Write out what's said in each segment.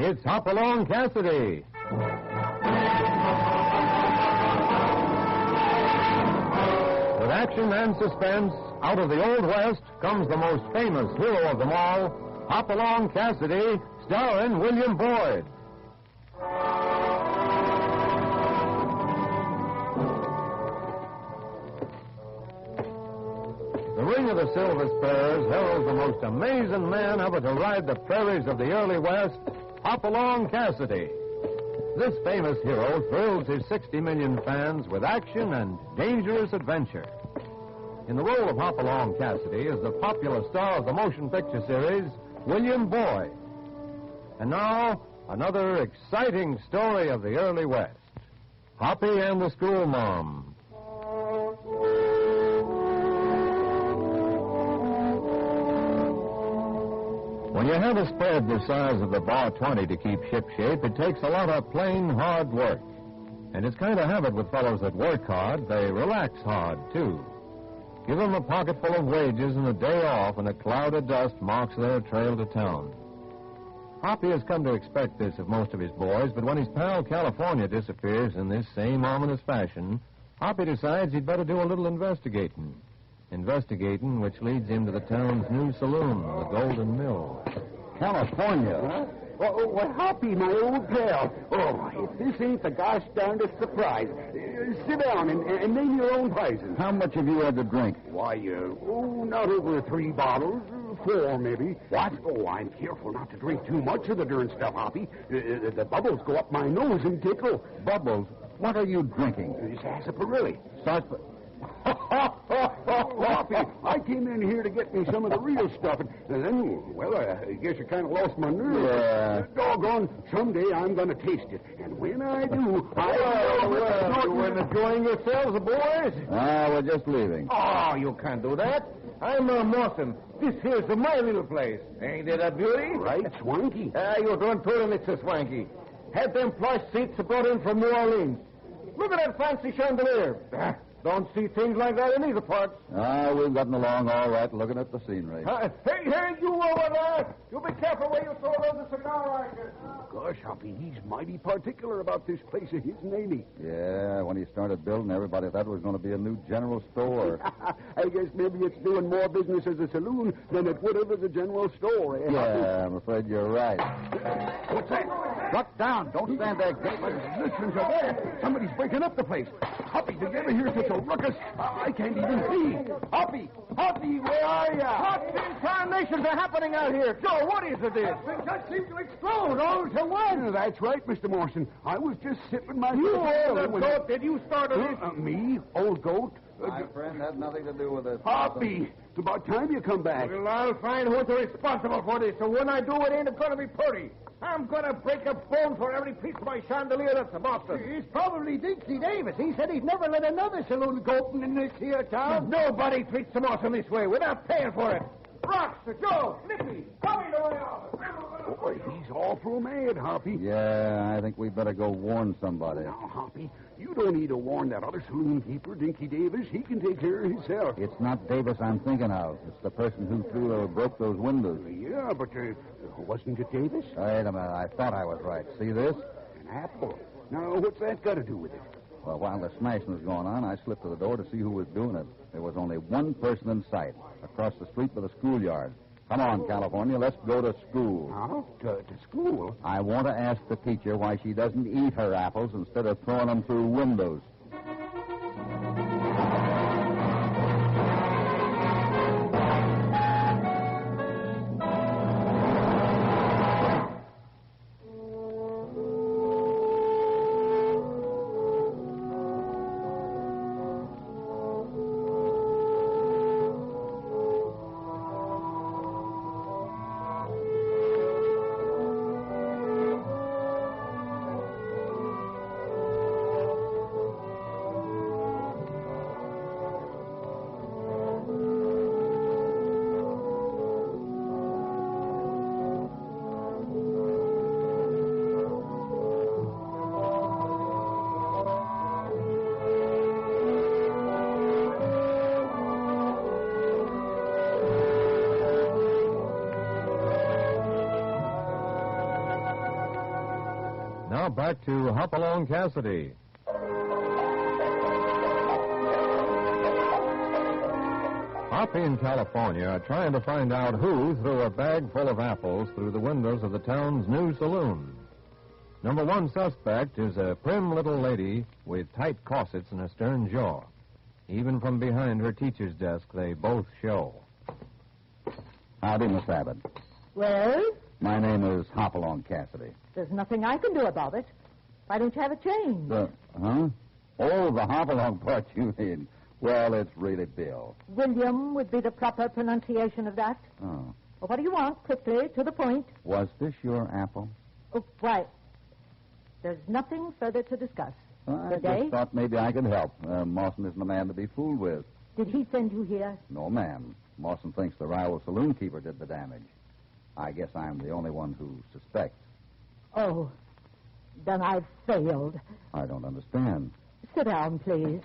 It's Hopalong Cassidy. With action and suspense, out of the Old West comes the most famous hero of them all, Hopalong Cassidy, starring William Boyd. The Ring of the Silver Spurs heralds the most amazing man ever to ride the prairies of the early West, Hopalong Cassidy. This famous hero thrills his 60 million fans with action and dangerous adventure. In the role of Hopalong Cassidy is the popular star of the motion picture series, William Boyd. And now, another exciting story of the early West, Hoppy and the School Marm. When you have a spread the size of the Bar 20 to keep shipshape, it takes a lot of plain hard work. And it's kind of habit with fellows that work hard, they relax hard, too. Give them a pocket full of wages and a day off, and a cloud of dust marks their trail to town. Hoppy has come to expect this of most of his boys, but when his pal California disappears in this same ominous fashion, Hoppy decides he'd better do a little investigating. Investigating, which leads him to the town's new saloon, the Golden Mill. California? Huh? Well, Hoppy, my old pal. Oh, if this ain't the gosh darndest surprise. Sit down and name your own poison. How much have you had to drink? Why, not over 3 bottles. 4, maybe. What? Oh, I'm careful not to drink too much of the darn stuff, Hoppy. The bubbles go up my nose and tickle. Bubbles? What are you drinking? Sarsaparilla. Sarsaparilla? Hoppy, I came in here to get me some of the real stuff, and then, well, I guess you kind of lost my nerve. Yeah. Doggone, someday I'm going to taste it, and when I do, You weren't enjoying yourselves, boys? We're just leaving. Oh, you can't do that. I'm Mawson. This here's my little place. Ain't it a beauty? Right, swanky. You don't tell him it's a swanky. Had them plush seats brought in from New Orleans. Look at that fancy chandelier. Don't see things like that in either parts. We've gotten along all right looking at the scenery. Hey, you over there! You be careful where you throw those cigar lighters. Gosh, Hoppy, he's mighty particular about this place of his, ain't he? Yeah, when he started building, everybody thought it was going to be a new general store. I guess maybe it's doing more business as a saloon than it would have as a general store, eh, Hoppy? Yeah, I'm afraid you're right. What's that? Duck down. Don't stand there, Listeners are there. Somebody's breaking up the place. Hoppy, did you ever hear such a ruckus? I can't even see. Hoppy, where are you? What incarnations are happening out here? Joe, what is it? This thing just seems to explode all to once. That's right, Mr. Morrison. I was just sipping my... You old goat, did you start this? Me? Old goat? My friend had nothing to do with this. Hoppy, it's about time you come back. Well, I'll find who's responsible for this, so when I do, it ain't going to be pretty. I'm going to break a bone for every piece of my chandelier that's a Boston. It's probably Dixie Davis. He said he'd never let another saloon go open in this here town. Nobody treats them awesome this way without paying for it. Rocks, Joe, Nippy, come in the way off. Oh, he's awful mad, Hoppy. Yeah, I think we better go warn somebody. Now, Hoppy, you don't need to warn that other saloon keeper, Dinky Davis. He can take care of himself. It's not Davis I'm thinking of. It's the person who threw or broke those windows. Yeah, but wasn't it Davis? Wait a minute. I thought I was right. See this? An apple. Now, what's that got to do with it? Well, while the smashing was going on, I slipped to the door to see who was doing it. There was only one person in sight, across the street by the schoolyard. Come on, California, let's go to school. Huh? To school? I want to ask the teacher why she doesn't eat her apples instead of throwing them through windows. Now back to Hopalong Cassidy. Hoppy in California are trying to find out who threw a bag full of apples through the windows of the town's new saloon. Number one suspect is a prim little lady with tight corsets in her stern jaw. Even from behind her teacher's desk, they both show. Howdy, Miss Abbott. Well, My name is Hopalong Cassidy. there's nothing I can do about it. Why don't you have it changed? Huh? Oh, the Hopalong part you mean. Well, it's really Bill. William would be the proper pronunciation of that. Oh. Well, what do you want? Quickly, to the point. Was this your apple? Oh, why? There's nothing further to discuss. I Good day. just thought maybe I could help. Mawson isn't a man to be fooled with. Did he send you here? No, ma'am. Mawson thinks the rival saloon keeper did the damage. I guess I'm the only one who suspects. Oh, then I've failed. I don't understand. Sit down, please.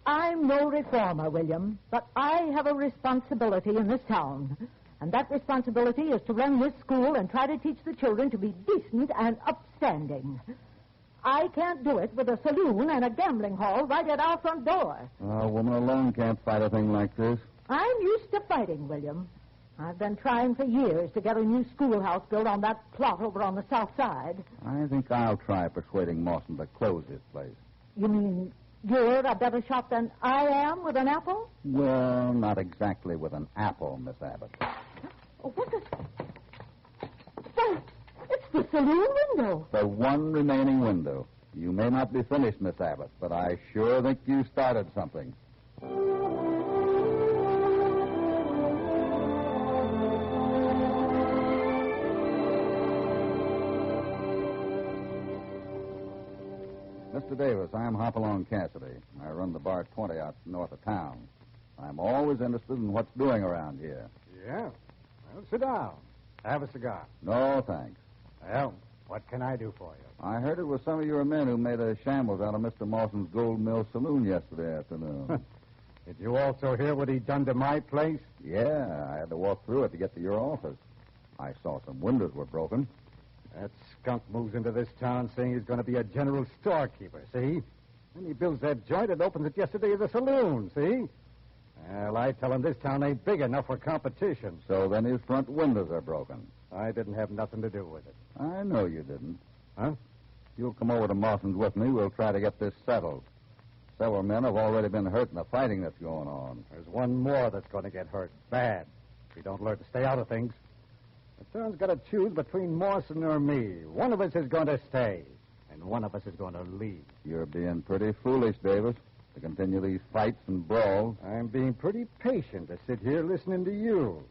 I'm no reformer, William, but I have a responsibility in this town. And that responsibility is to run this school and try to teach the children to be decent and upstanding. I can't do it with a saloon and a gambling hall right at our front door. A woman alone can't fight a thing like this. I'm used to fighting, William. I've been trying for years to get a new schoolhouse built on that plot over on the south side. I think I'll try persuading Mawson to close his place. You mean you're a better shot than I am with an apple? Well, not exactly with an apple, Miss Abbott. Oh, what the... Why, it's the saloon window. The one remaining window. You may not be finished, Miss Abbott, but I sure think you started something. Mr. Davis, I'm Hopalong Cassidy. I run the Bar 20 out north of town. I'm always interested in what's doing around here. Yeah? Well, sit down. Have a cigar. No, thanks. Well, what can I do for you? I heard it was some of your men who made a shambles out of Mr. Mawson's Gold Mill Saloon yesterday afternoon. Did you also hear what he done to my place? Yeah, I had to walk through it to get to your office. I saw some windows were broken. That skunk moves into this town saying he's going to be a general storekeeper, see? Then he builds that joint and opens it yesterday as a saloon, see? Well, I tell him this town ain't big enough for competition. So then his front windows are broken. I didn't have nothing to do with it. I know you didn't. Huh? You'll come over to Mawson's with me. We'll try to get this settled. Several men have already been hurt in the fighting that's going on. There's one more that's going to get hurt bad if we don't learn to stay out of things. The town's got to choose between Mawson or me. One of us is going to stay, and one of us is going to leave. You're being pretty foolish, Davis, to continue these fights and brawls. I'm being pretty patient to sit here listening to you.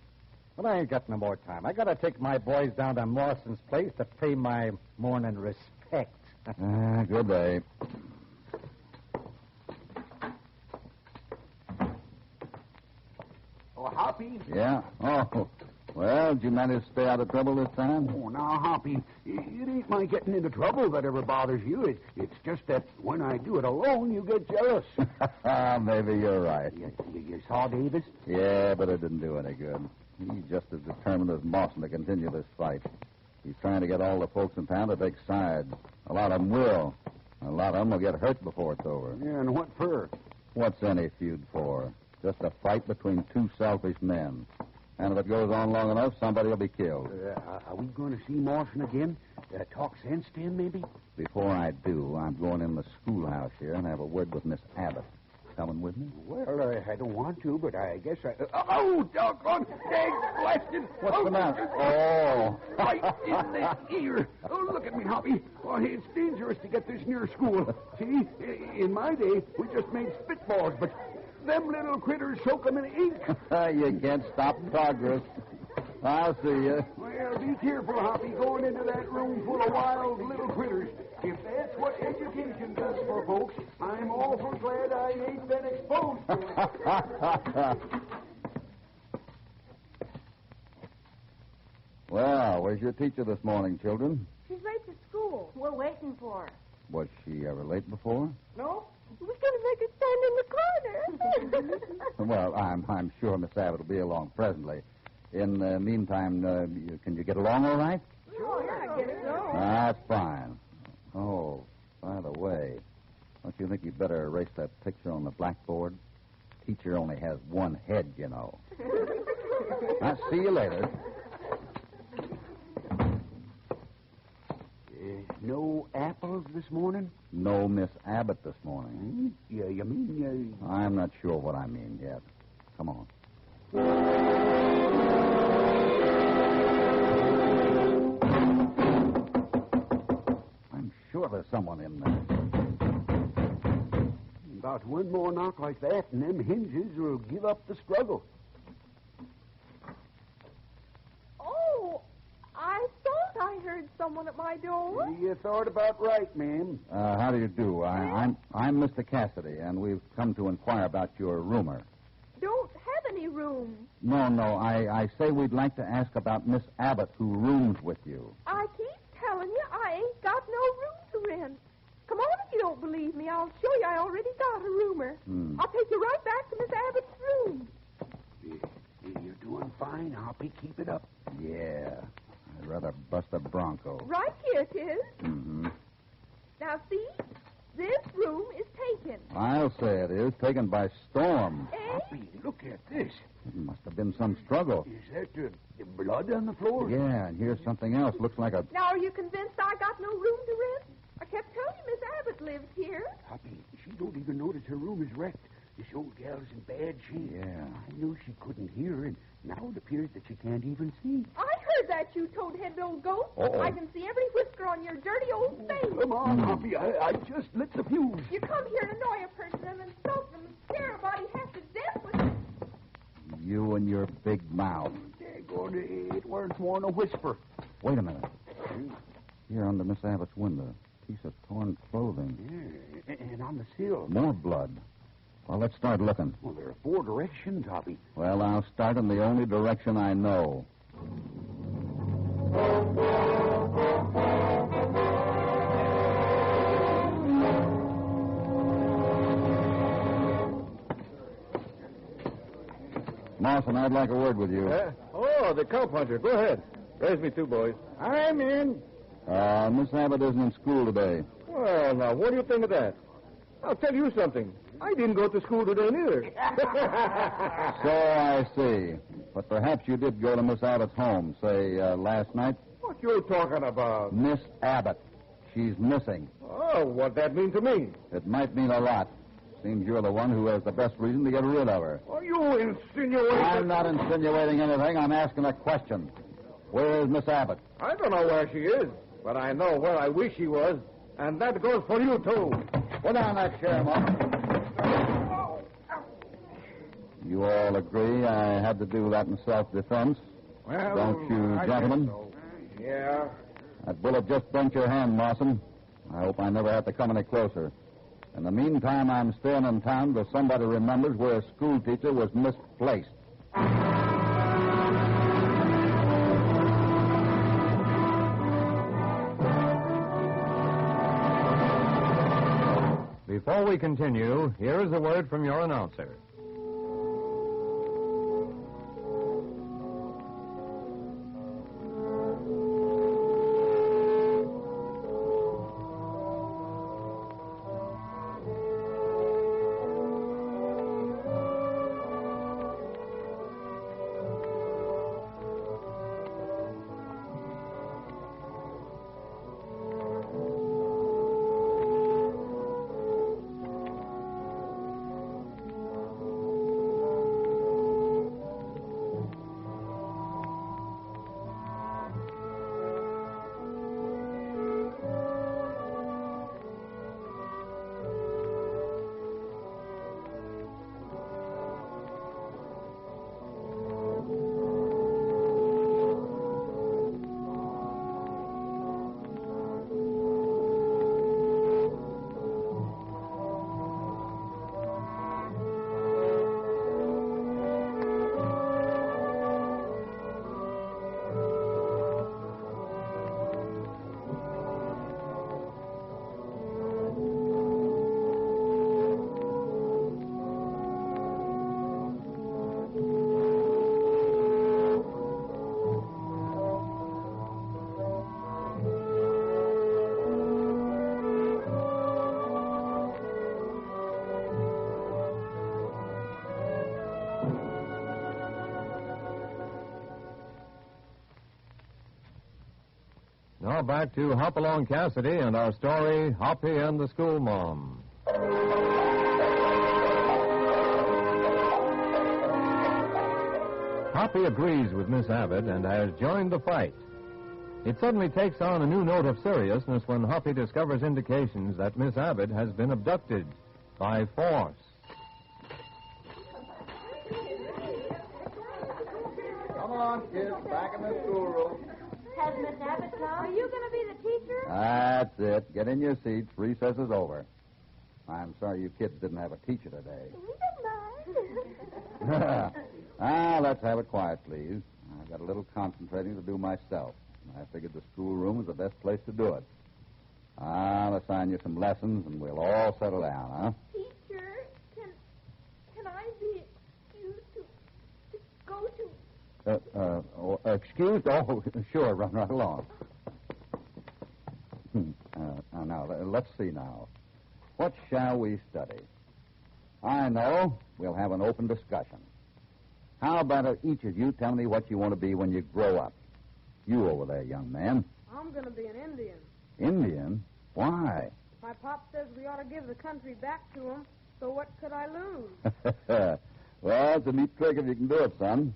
But I ain't got no more time. I got to take my boys down to Mawson's place to pay my morning respect. Good day. Oh, Hoppy. Yeah? Oh, well, did you manage to stay out of trouble this time? Oh, now, Hoppy, it ain't my getting into trouble that ever bothers you. It's just that when I do it alone, you get jealous. Maybe you're right. You saw Davis? Yeah, but it didn't do any good. He's just as determined as Mawson to continue this fight. He's trying to get all the folks in town to take sides. A lot of them will. A lot of them will get hurt before it's over. Yeah, and what for? What's any feud for? Just a fight between two selfish men. And if it goes on long enough, somebody will be killed. Are we going to see Mawson again? Talk sense to him, maybe? Before I do, I'm going in the schoolhouse here and have a word with Miss Abbott. Coming with me? Well, I don't want to, but I guess I... oh, doggone! Dang, blasted! What's the matter? Oh. Right in the ear. Oh, look at me, Hoppy. Oh, it's dangerous to get this near school. See, in my day, we just made spitballs, but them little critters soak them in ink. You can't stop progress. I'll see you. Well, be careful, Hoppy, going into that room full of wild little critters. If that's what education does for folks, I'm awful glad I ain't been exposed to it. Well, where's your teacher this morning, children? She's late to school. We're waiting for her. Was she ever late before? No? We're going to make her stand in the corner. Well, I'm sure Miss Abbott will be along presently. In the meantime, can you get along all right? Sure, yeah. guess so. That's fine. Oh, by the way, don't you think you'd better erase that picture on the blackboard? Teacher only has one head, you know. I'll see you later. No apples this morning? No Miss Abbott this morning. Yeah, you mean... I'm not sure what I mean yet. Come on. I'm sure there's someone in there. About one more knock like that, and them hinges will give up the struggle. Oh, I thought I heard someone at my door. You thought about right, ma'am. How do you do? I'm Mr. Cassidy, and we've come to inquire about your roomer. Don't have any room. No, I say we'd like to ask about Miss Abbott, who rooms with you. I keep telling you I ain't got no room to rent. Come on if you don't believe me. I'll show you I already got a roomer. I'll take you right back to Miss Abbott's room. You're doing fine, Hoppy. Keep it up. Yeah, I'd rather bust a bronco. Right here it is. Mm-hmm. Now, see? This room is taken. I'll say it is, taken by storm. Hoppy, look at this. It must have been some struggle. Is that blood on the floor? Yeah, and here's something else. Looks like a... Now, are you convinced I got no room to rent? I kept telling you Miss Abbott lives here. Hoppy, she don't even notice her room is wrecked. This old gal's in bad shape. Yeah. I knew she couldn't hear, and now it appears that she can't even see. I heard that, you toad-headed old ghost. Uh-oh. I can see every whisker on your dirty old face. Come on, Hoppy. I just lit the fuse. You come here to annoy a person and insult them and scare a body half to death with it. You and your big mouth. Daggone, it weren't more than a whisper. Wait a minute. Here under Miss Abbott's window. Piece of torn clothing. Yeah, and on the sill. More blood. Well, let's start looking. Well, there are 4 directions, Hoppy. Well, I'll start in the only direction I know. Mawson, I'd like a word with you. Oh, the cowpuncher. Go ahead. Raise me 2 boys. I'm in. Miss Abbott isn't in school today. Well, now, what do you think of that? I'll tell you something. I didn't go to school today, neither. So I see. But perhaps you did go to Miss Abbott's home, say, last night? What you talking about? Miss Abbott. She's missing. Oh, what that mean to me? It might mean a lot. Seems you're the one who has the best reason to get rid of her. Are you insinuating? I'm not insinuating anything. I'm asking a question. Where is Miss Abbott? I don't know where she is, but I know where I wish she was. And that goes for you, too. Put down that chair, Mom. You all agree I had to do that in self-defense? Well, Don't you, I gentlemen? guess so. Yeah. That bullet just bent your hand, Mawson. I hope I never have to come any closer. In the meantime, I'm staying in town till somebody remembers where a school teacher was misplaced. Before we continue, here is a word from your announcer. Now back to Hopalong Cassidy and our story, Hoppy and the School Mom. Hoppy agrees with Miss Abbott and has joined the fight. It suddenly takes on a new note of seriousness when Hoppy discovers indications that Miss Abbott has been abducted by force. Come on, kids, back in the schoolroom. Has Miss Abbott come? Are you going to be the teacher? That's it. Get in your seats. Recess is over. I'm sorry you kids didn't have a teacher today. We don't mind. Let's have it quiet, please. I've got a little concentrating to do myself. I figured the schoolroom is the best place to do it. I'll assign you some lessons, and we'll all settle down, huh? Teacher, can I be excused to go to... Excused? Oh, sure, run right along. Now, let's see now. What shall we study? I know we'll have an open discussion. How about each of you tell me what you want to be when you grow up? You over there, young man. I'm going to be an Indian. Indian? Why? My pop says we ought to give the country back to him, so what could I lose? Well, it's a neat trick if you can do it, son.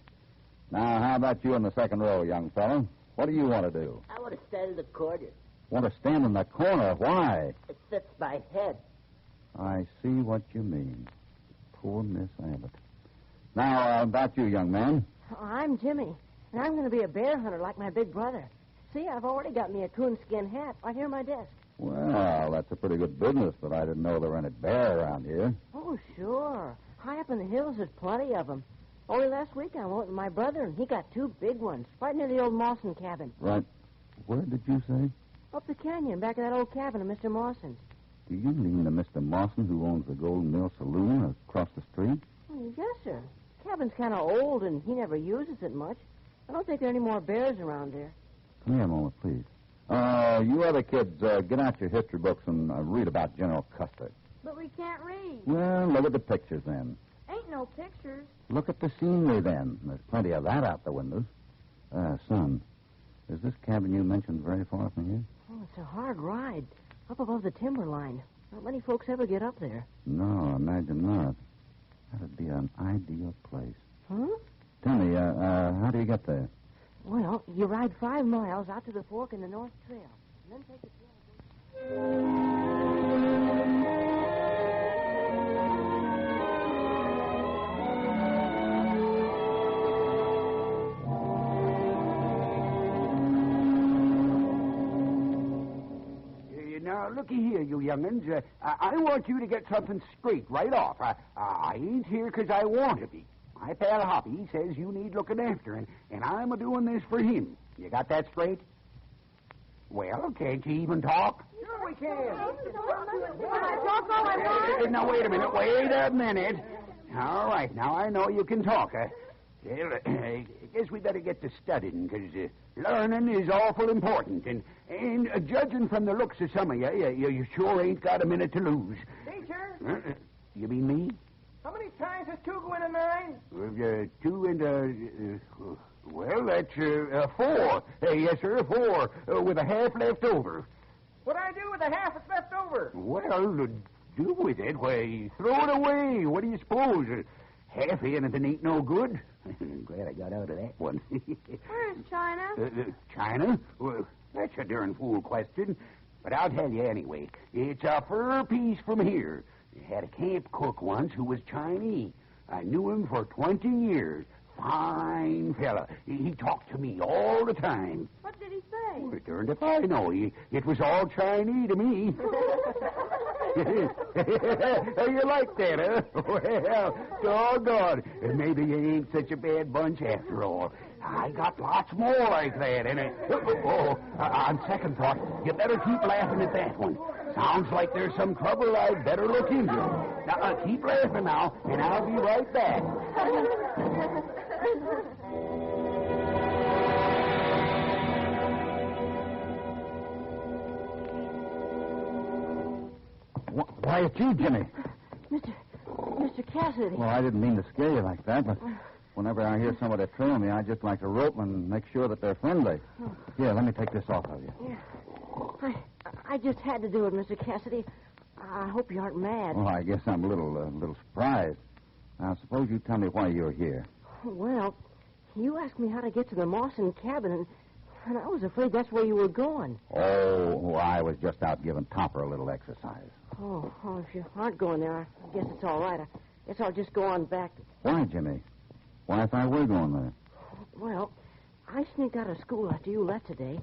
Now, how about you in the second row, young fellow? What do you want to do? I want to stand in the corner. Want to stand in the corner? Why? It fits my head. I see what you mean. Poor Miss Abbott. Now, about you, young man. I'm Jimmy, and I'm going to be a bear hunter like my big brother. See, I've already got me a coonskin hat right here on my desk. Well, that's a pretty good business, but I didn't know there were any bear around here. Oh, sure. High up in the hills, there's plenty of them. Only last week I went with my brother, and he got two big ones right near the old Mawson cabin. Right. Where did you say? Up the canyon, back of that old cabin of Mr. Mawson's. Do you mean the Mr. Mawson who owns the Golden Mill Saloon across the street? Oh, yes, sir. Cabin's kind of old, and he never uses it much. I don't think there are any more bears around there. Come here a moment, please. You other kids, get out your history books and read about General Custer. But we can't read. Well, look at the pictures, then. Ain't no pictures. Look at the scenery, then. There's plenty of that out the windows. Son, is this cabin you mentioned very far from here? Oh, it's a hard ride. Up above the timberline. Not many folks ever get up there. No, imagine not. That'd be an ideal place. Huh? Tell me, how do you get there? Well, you ride 5 miles out to the fork in the North Trail, and then take the trail. Now, looky here, you young'uns. I want you to get something straight right off. I ain't here 'cause I want to be. My pal Hoppy says you need looking after, and I'm a-doing this for him. You got that straight? Well, can't you even talk? Sure we can. Can I talk all I want? Now, wait a minute. All right, now I know you can talk. Well, I guess we better get to studying, 'cause learning is awful important. And judging from the looks of some of you sure ain't got a minute to lose. Teacher, You mean me? how many times does 2 go into 9? 2 and, well, that's 4. Yes, sir, 4, with a half left over. What do I do with the half that's left over? Well, do with it? Why, throw it away. What do you suppose? Half anything ain't no good. Glad I got out of that one. Where's China? China? Well, that's a darn fool question. But I'll tell you anyway. It's a fur piece from here. Had a camp cook once who was Chinese. I knew him for 20 years. Fine fella. He talked to me all the time. What did he say? Well, darned if I know. It was all Chinese to me. You like that, huh? Well, doggone. Maybe you ain't such a bad bunch after all. I got lots more like that, and on second thought, you better keep laughing at that one. Sounds like there's some trouble I'd better look into. Now, keep laughing now, and I'll be right back. Why, it's you, Jimmy. Mr. Cassidy. Well, I didn't mean to scare you like that, but Whenever I hear somebody trail me, I just like to rope and make sure that they're friendly. Here, let me take this off of you. Yeah. I just had to do it, Mr. Cassidy. I hope you aren't mad. Well, I guess I'm a little surprised. Now, suppose you tell me why you're here. Well, you asked me how to get to the Mawson cabin, and I was afraid that's where you were going. Oh, I was just out giving Topper a little exercise. Oh, if you aren't going there, I guess it's all right. I guess I'll just go on back. Why, Jimmy? Why, if I were going there? Well, I sneaked out of school after you left today.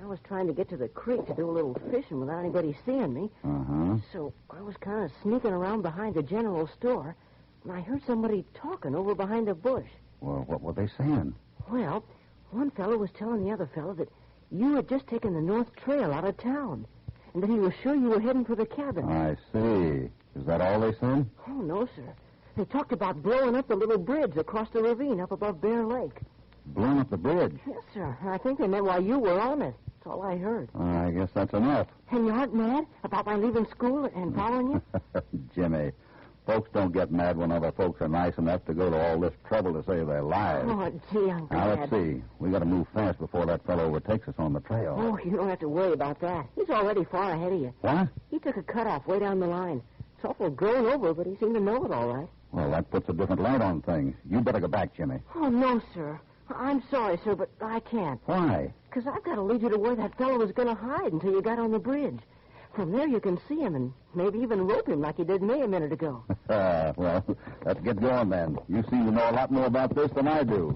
I was trying to get to the creek to do a little fishing without anybody seeing me. Uh-huh. So I was kind of sneaking around behind the general store, and I heard somebody talking over behind a bush. Well, what were they saying? Well, one fellow was telling the other fellow that you had just taken the North Trail out of town, and that he was sure you were heading for the cabin. I see. Is that all they said? Oh, no, sir. They talked about blowing up the little bridge across the ravine up above Bear Lake. Blowing up the bridge? Yes, sir. I think they meant while you were on it. That's all I heard. I guess that's enough. And you aren't mad about my leaving school and following you? Jimmy, folks don't get mad when other folks are nice enough to go to all this trouble to save their lives. Oh, gee, I'm glad. Now, let's see. We got to move fast before that fellow overtakes us on the trail. Oh, you don't have to worry about that. He's already far ahead of you. What? He took a cutoff way down the line. It's awful grown over, but he seemed to know it all right. Well, that puts a different light on things. You better go back, Jimmy. Oh, no, sir. I'm sorry, sir, but I can't. Why? Because I've got to lead you to where that fellow was going to hide until you got on the bridge. From there you can see him and maybe even rope him like you did me a minute ago. Well, let's get going then. You seem to know a lot more about this than I do.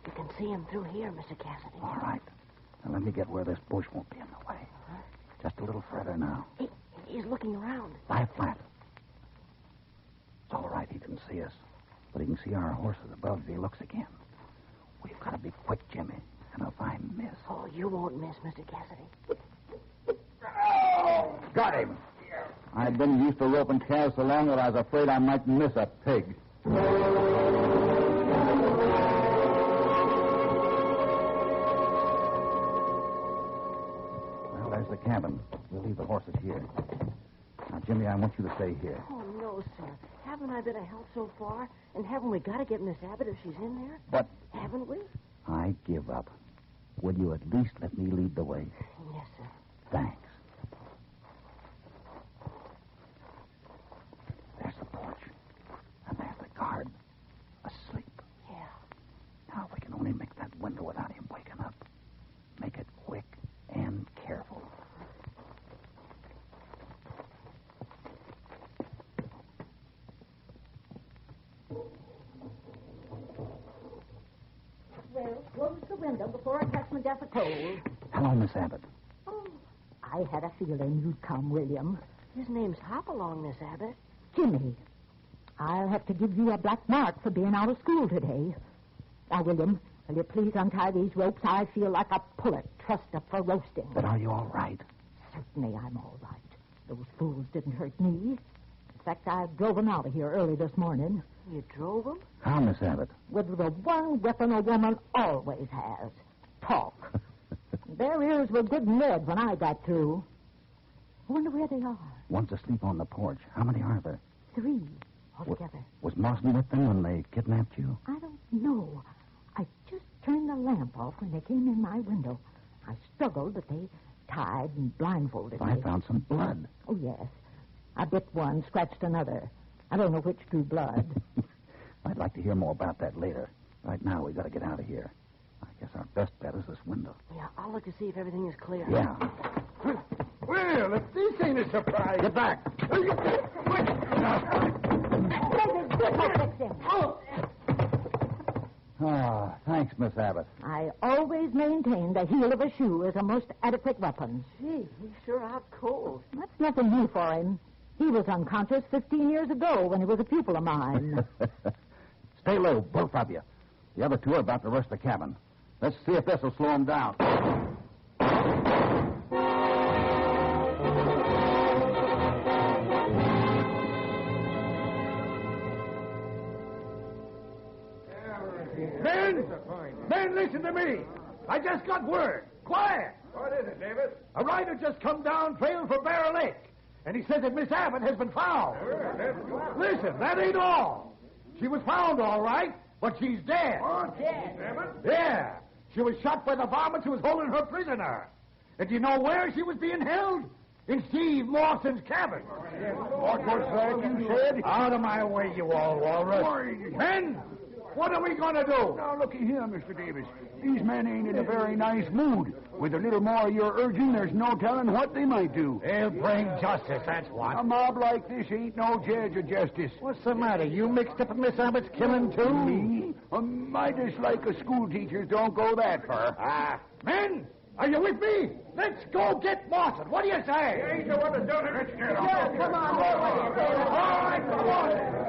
You can see him through here, Mr. Cassidy. All right. Now, let me get where this bush won't be in the way. Just a little further now. He's looking around. Lie flat. It's all right. He didn't see us. But he can see our horses above if he looks again. We've got to be quick, Jimmy. And if I miss... Oh, you won't miss, Mr. Cassidy. Got him. I've been used to roping calves so long that I was afraid I might miss a pig. Well, there's the cabin. We'll leave the horses here. Now, Jimmy, I want you to stay here. Oh, no, sir. Haven't I been a help so far? And haven't we got to get Miss Abbott if she's in there? But Haven't we? I give up. Will you at least let me lead the way? Yes, sir. Thanks. There's the porch. And there's the guard. Asleep. Yeah. Now, we can only make that window without him waking up. Make it quick and careful. Well, close the window before I catch my death of cold. Hello, Miss Abbott. Oh, I had a feeling you'd come, William. His name's Hopalong, Miss Abbott. Jimmy, I'll have to give you a black mark for being out of school today. Now, William, will you please untie these ropes? I feel like a pullet trussed up for roasting. But are you all right? Certainly I'm all right. Those fools didn't hurt me. In fact, I drove them out of here early this morning. You drove him? How, Miss Abbott? With the one weapon a woman always has. Talk. Their ears were good and red when I got through. I wonder where they are. One's asleep on the porch. How many are there? 3 altogether. Was Mawson with them when they kidnapped you? I don't know. I just turned the lamp off when they came in my window. I struggled, but they tied and blindfolded me. I found some blood. Oh, yes. I bit one, scratched another. I don't know which drew blood. I'd like to hear more about that later. Right now, we've got to get out of here. I guess our best bet is this window. Yeah, I'll look to see if everything is clear. Yeah. Well, if this ain't a surprise. Get back. Ah, thanks, Miss Abbott. I always maintain the heel of a shoe is a most adequate weapon. Gee, he's sure out cold. That's nothing new for him. He was unconscious 15 years ago when he was a pupil of mine. Stay low, both of you. The other two are about to rush the cabin. Let's see if this will slow them down. Men, Men, listen to me. I just got word. Quiet. What is it, Davis? A rider just come down trail for Bear Lake, and he says that Miss Abbott has been found. Listen, that ain't all. She was found all right, but she's dead. Dead? Yeah. She was shot by the varmints who was holding her prisoner. And do you know where she was being held? In Steve Mawson's cabin. What was that you said? Out of my way, you all walrus. Men, what are we going to do? Now, looky here, Mr. Davis. These men ain't in a very nice mood. With a little more of your urging, there's no telling what they might do. They'll bring justice, that's what. A mob like this ain't no judge of justice. What's the matter? You mixed up in Miss Abbott's killing, too? Me? My dislike of school teachers don't go that far. Men, are you with me? Let's go get Mawson. What do you say? You ain't the one that's done it. Let's get off. Yeah, come on. All right, come on.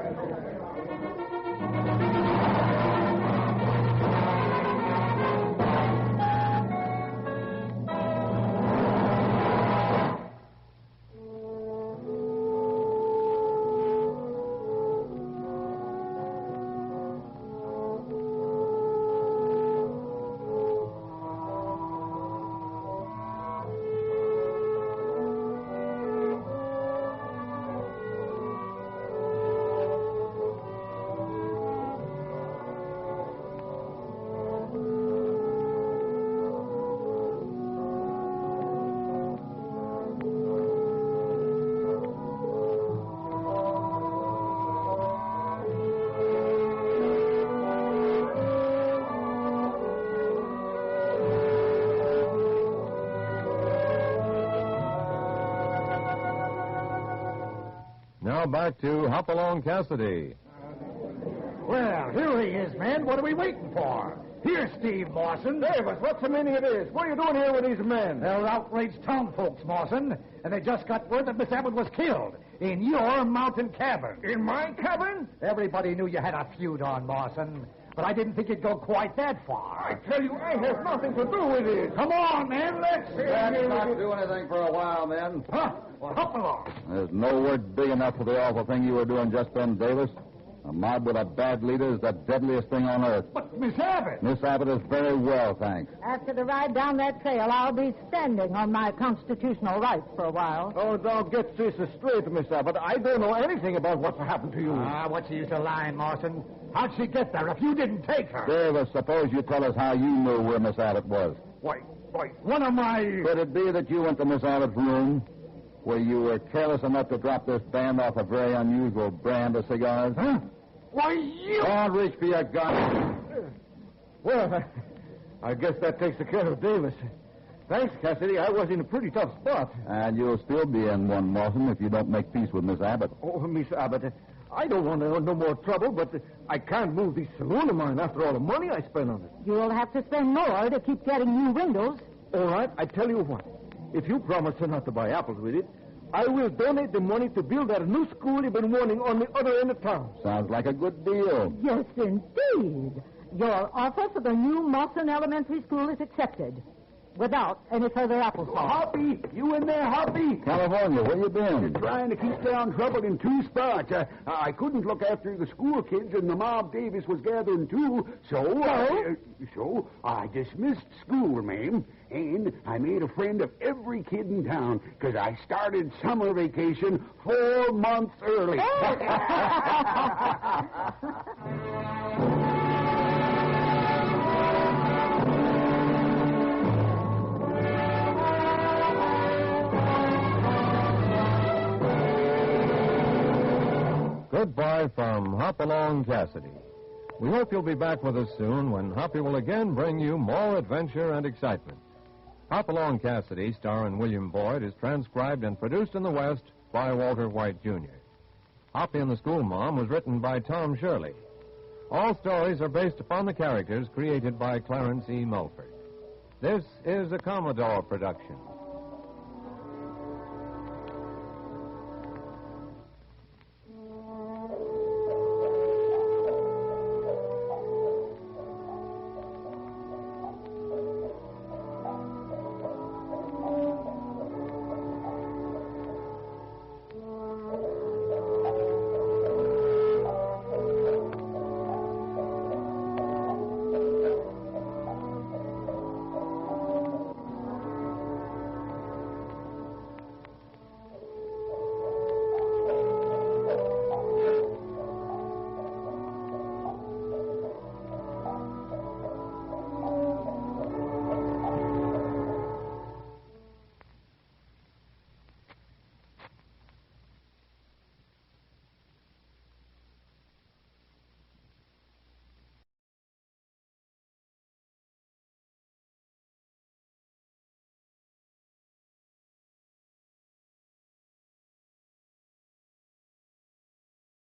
Now back to Hopalong Cassidy. Well, here he is, men. What are we waiting for? Here's Steve Mawson. Davis, what's the meaning of this? What are you doing here with these men? They're outraged town folks, Mawson, and they just got word that Miss Abbott was killed in your mountain cabin. In my cabin? Everybody knew you had a feud on Mawson, but I didn't think you'd go quite that far. I tell you, I have nothing to do with it. Come on, man, let's see. Let's not do anything for a while, men. Huh? Well, hop along. There's no word big enough for the awful thing you were doing just then, Davis. A mob with a bad leader is the deadliest thing on earth. But Miss Abbott. Miss Abbott is very well, thanks. After the ride down that trail, I'll be standing on my constitutional rights for a while. Oh, now get this straight, Miss Abbott. I don't know anything about what's happened to you. What's the use of lying, Mawson? How'd she get there if you didn't take her? Davis, suppose you tell us how you knew where Miss Abbott was. Why, one of my... Could it be that you went to Miss Abbott's room, where you were careless enough to drop this band off a very unusual brand of cigars? Huh? Why, you... Don't reach for your gun. Well, I guess that takes care of Davis. Thanks, Cassidy. I was in a pretty tough spot. And you'll still be in one, Mawson, if you don't make peace with Miss Abbott. Oh, Miss Abbott, I don't want no more trouble, but I can't move this saloon of mine after all the money I spent on it. You'll have to spend more to keep getting new windows. All right, I tell you what. If you promise not to buy apples with it, I will donate the money to build that new school you've been wanting on the other end of town. Sounds like a good deal. Yes, indeed. Your offer for the new Mawson Elementary School is accepted, without any further apple sauce. Hoppy, you in there, Hoppy? California, where you been? Trying to keep down trouble in two spots. I couldn't look after the school kids, and the mob Davis was gathering too, so I dismissed school, ma'am, and I made a friend of every kid in town, because I started summer vacation 4 months early. Goodbye from Hopalong Cassidy. We hope you'll be back with us soon when Hoppy will again bring you more adventure and excitement. Hopalong Cassidy, starring William Boyd, is transcribed and produced in the West by Walter White, Jr. Hoppy and the School Mom was written by Tom Shirley. All stories are based upon the characters created by Clarence E. Mulford. This is a Commodore production.